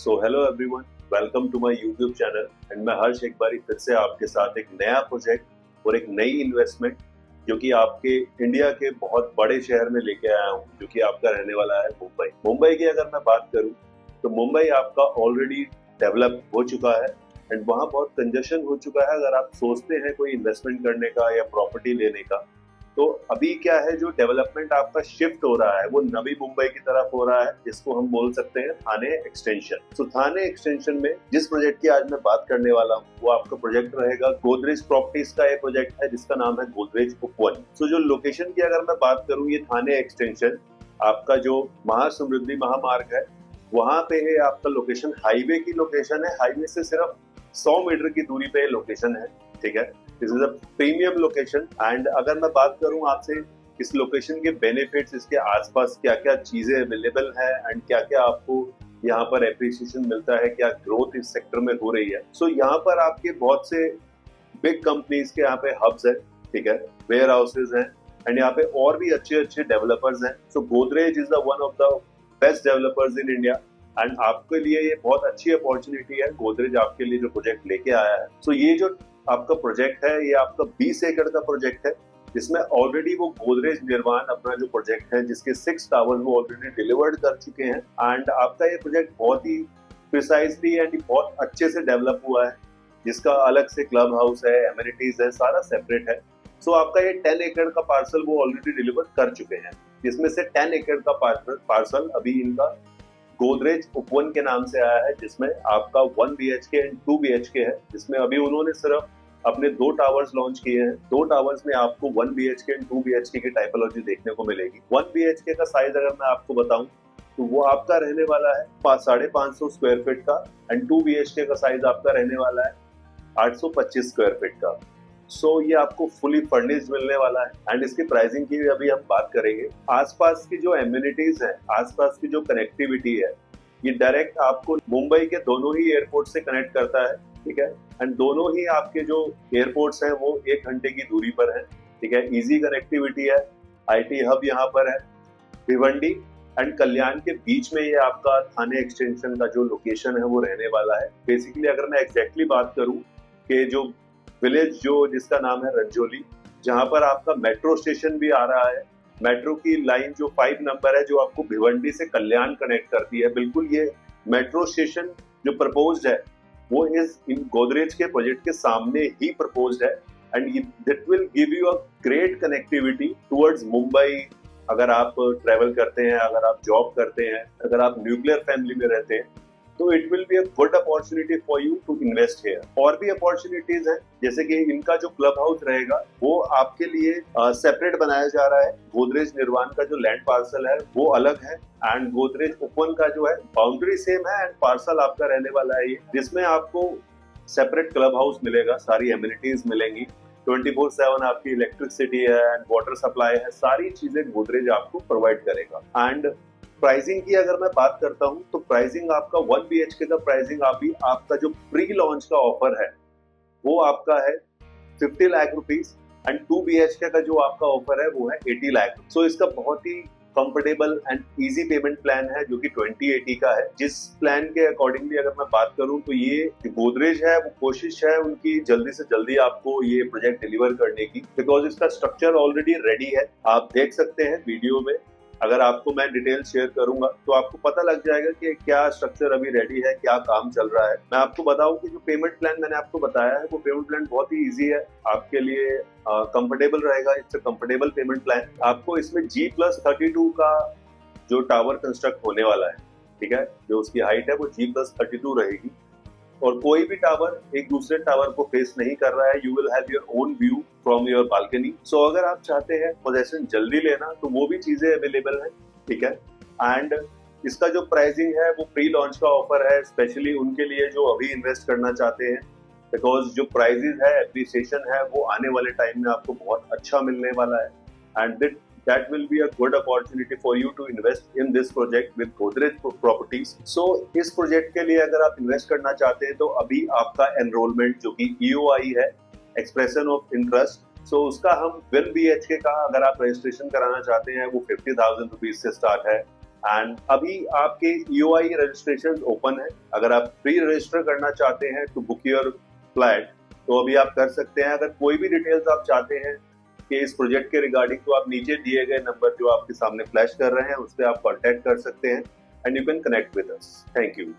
So hello everyone, welcome to my YouTube channel and मैं हर्ष एक बारी फिर से आपके साथ एक नया प्रोजेक्ट और एक नई इन्वेस्टमेंट जो कि आपके इंडिया के बहुत बड़े शहर में लेके आया हूँ, जो कि आपका रहने वाला है मुंबई। मुंबई की अगर मैं बात करूँ तो मुंबई आपका ऑलरेडी डेवलप हो चुका है एंड वहाँ बहुत कंजेशन हो चुका है। अगर आप सोचते हैं कोई इन्वेस्टमेंट करने का या प्रॉपर्टी लेने का, तो अभी क्या है, जो डेवलपमेंट आपका शिफ्ट हो रहा है वो नवी मुंबई की तरफ हो रहा है, जिसको हम बोल सकते हैं थाने एक्सटेंशन। तो थाने एक्सटेंशन में जिस प्रोजेक्ट की आज मैं बात करने वाला हूँ वो आपका प्रोजेक्ट रहेगा गोदरेज प्रॉपर्टीज का। एक प्रोजेक्ट है जिसका नाम है गोदरेज उपवन। तो जो लोकेशन की अगर मैं बात करूँ, ये थाने एक्सटेंशन आपका जो महासमृद्धि महामार्ग है वहां पे है आपका लोकेशन। हाईवे की लोकेशन है, हाईवे से सिर्फ 100 मीटर की दूरी पे लोकेशन है। ठीक है, this is a premium location. And अगर मैं बात करूं आपसे इस लोकेशन के बेनिफिट्स, इसके आसपास क्या क्या चीजें अवेलेबल है एंड क्या क्या आपको यहाँ पर एप्रिसिएशन मिलता है, क्या ग्रोथ इस सेक्टर में हो रही है। सो यहाँ पर आपके बहुत से बिग कंपनीज के यहाँ पे हब्स है, ठीक है, वेयर हाउसेज हैं एंड यहाँ पे और भी अच्छे अच्छे डेवलपर्स हैं। So Godrej is the one of the best developers in India and आपके लिए ये बहुत अच्छी अपॉर्चुनिटी है। गोदरेज आपके लिए जो प्रोजेक्ट लेके आया है, सो ये जो आपका प्रोजेक्ट है ये आपका 20 एकड़ का प्रोजेक्ट है, जिसमें ऑलरेडी वो गोदरेज निर्वाण अपना जो प्रोजेक्ट है जिसके 6 टावर्स वो ऑलरेडी डिलीवर्ड कर चुके हैं। एंड आपका ये प्रोजेक्ट बहुत ही प्रिसाइजली एंड बहुत अच्छे से डेवलप हुआ है, जिसका अलग से क्लब हाउस है, एमिनिटीज है, सारा सेपरेट है। सो आपका ये 10 एकड़ का पार्सल वो ऑलरेडी डिलीवर कर चुके हैं, जिसमें से 10 एकड़ का पार्सल अभी इनका गोदरेज उपवन के नाम से आया है, जिसमें आपका 1 BHK एंड 2 BHK है, जिसमें अभी उन्होंने सिर्फ अपने 2 टावर्स लॉन्च किए हैं। 2 टावर्स में आपको 1 BHK एंड 2 BHK की टाइपोलॉजी देखने को मिलेगी। 1 BHK का साइज अगर मैं आपको बताऊं तो वो आपका रहने वाला है 550 स्क्वायर फीट का एंड 2 BHK का साइज आपका रहने वाला है 825 स्क्वायर फीट का। सो ये आपको फुली फर्निश्ड मिलने वाला है एंड इसकी प्राइसिंग की भी अभी हम बात करेंगे। आसपास की जो एम्यूनिटीज है, आसपास की जो कनेक्टिविटी है, ये डायरेक्ट आपको मुंबई के दोनों ही एयरपोर्ट से कनेक्ट करता है। ठीक है, एंड दोनों ही आपके जो एयरपोर्ट्स हैं वो 1 घंटे की दूरी पर है। ठीक है, इजी कनेक्टिविटी है। IT हब यहाँ पर है। भिवंडी एंड कल्याण के बीच में ये आपका थाने एक्सटेंशन का जो लोकेशन है वो रहने वाला है। बेसिकली अगर मैं एग्जैक्टली बात करूं कि जो विलेज जो जिसका नाम है रंजोली, जहां पर आपका मेट्रो स्टेशन भी आ रहा है, मेट्रो की लाइन जो 5 नंबर है जो आपको भिवंडी से कल्याण कनेक्ट करती है, बिल्कुल ये मेट्रो स्टेशन जो प्रपोज्ड है वो इस इन गोदरेज के प्रोजेक्ट के सामने ही प्रपोज्ड है and that will give you a great connectivity towards Mumbai. अगर आप ट्रेवल करते हैं, अगर आप जॉब करते हैं, अगर आप न्यूक्लियर फैमिली में रहते हैं, तो it will be a good opportunity for you to invest here. और भी अपॉर्चुनिटीज हैं, जैसे कि इनका जो क्लब हाउस रहेगा वो आपके लिए सेपरेट बनाया जा रहा है। गोदरेज निर्वाण का जो लैंड पार्सल है वो अलग है एंड गोदरेज उपवन का जो है बाउंड्री सेम है एंड पार्सल आपका रहने वाला है ये, जिसमें आपको सेपरेट क्लब हाउस मिलेगा, सारी एमिनिटीज मिलेंगी, 24/7 आपकी इलेक्ट्रिसिटी है एंड वाटर सप्लाई है, सारी चीजें गोदरेज आपको प्रोवाइड करेगा। एंड प्राइसिंग की अगर मैं बात करता हूं तो प्राइसिंग आपका 1 BHK का प्राइसिंग अभी आपका जो प्री लॉन्च का ऑफर है वो आपका है 50 लाख रुपीस एंड 2 BHK का जो आपका ऑफर है वो है 80 लाख। सो इसका बहुत ही comfortable and easy payment plan है जो कि 2080 का है। जिस प्लान के अकॉर्डिंगली अगर मैं बात करूं तो ये गोदरेज है वो कोशिश है उनकी जल्दी से जल्दी आपको ये प्रोजेक्ट डिलीवर करने की, बिकॉज इसका स्ट्रक्चर ऑलरेडी रेडी है। आप देख सकते हैं वीडियो में, अगर आपको मैं डिटेल शेयर करूंगा तो आपको पता लग जाएगा कि क्या स्ट्रक्चर अभी रेडी है, क्या काम चल रहा है। मैं आपको बताऊं कि जो पेमेंट प्लान मैंने आपको बताया है वो पेमेंट प्लान बहुत ही इजी है, आपके लिए कंफर्टेबल रहेगा। It's a comfortable payment plan. आपको इसमें G+32 का जो टावर कंस्ट्रक्ट होने वाला है, ठीक है, जो उसकी हाइट है वो G+32 रहेगी और कोई भी टावर एक दूसरे टावर को फेस नहीं कर रहा है। You will have your own view from your balcony. So अगर आप चाहते हैं पोजेशन जल्दी लेना तो वो भी चीजें अवेलेबल है। ठीक है, एंड इसका जो प्राइसिंग है वो प्री लॉन्च का ऑफर है, स्पेशली उनके लिए जो अभी इन्वेस्ट करना चाहते हैं, बिकॉज जो प्राइजेस है, एप्रिसिएशन है, वो आने वाले टाइम में आपको बहुत अच्छा मिलने वाला है and that will be a good opportunity for you to invest in this project with Godrej Properties. So इस प्रोजेक्ट के लिए अगर आप इन्वेस्ट करना चाहते हैं तो अभी आपका एनरोलमेंट जो कि EOI है, एक्सप्रेशन ऑफ इंटरेस्ट, सो उसका हम 1 BHK का अगर आप रजिस्ट्रेशन कराना चाहते हैं वो 50,000 रुपीज से स्टार्ट है एंड अभी आपके EOI रजिस्ट्रेशन ओपन है। अगर आप प्री रजिस्टर करना चाहते हैं टू बुक योर फ्लैट तो अभी आप कर सकते हैं। अगर कोई भी डिटेल्स आप चाहते हैं कि इस प्रोजेक्ट के रिगार्डिंग, तो आप नीचे दिए गए नंबर जो आपके सामने फ्लैश कर रहे हैं उस पर आप कॉन्टेक्ट कर सकते हैं and you can connect with us. Thank you.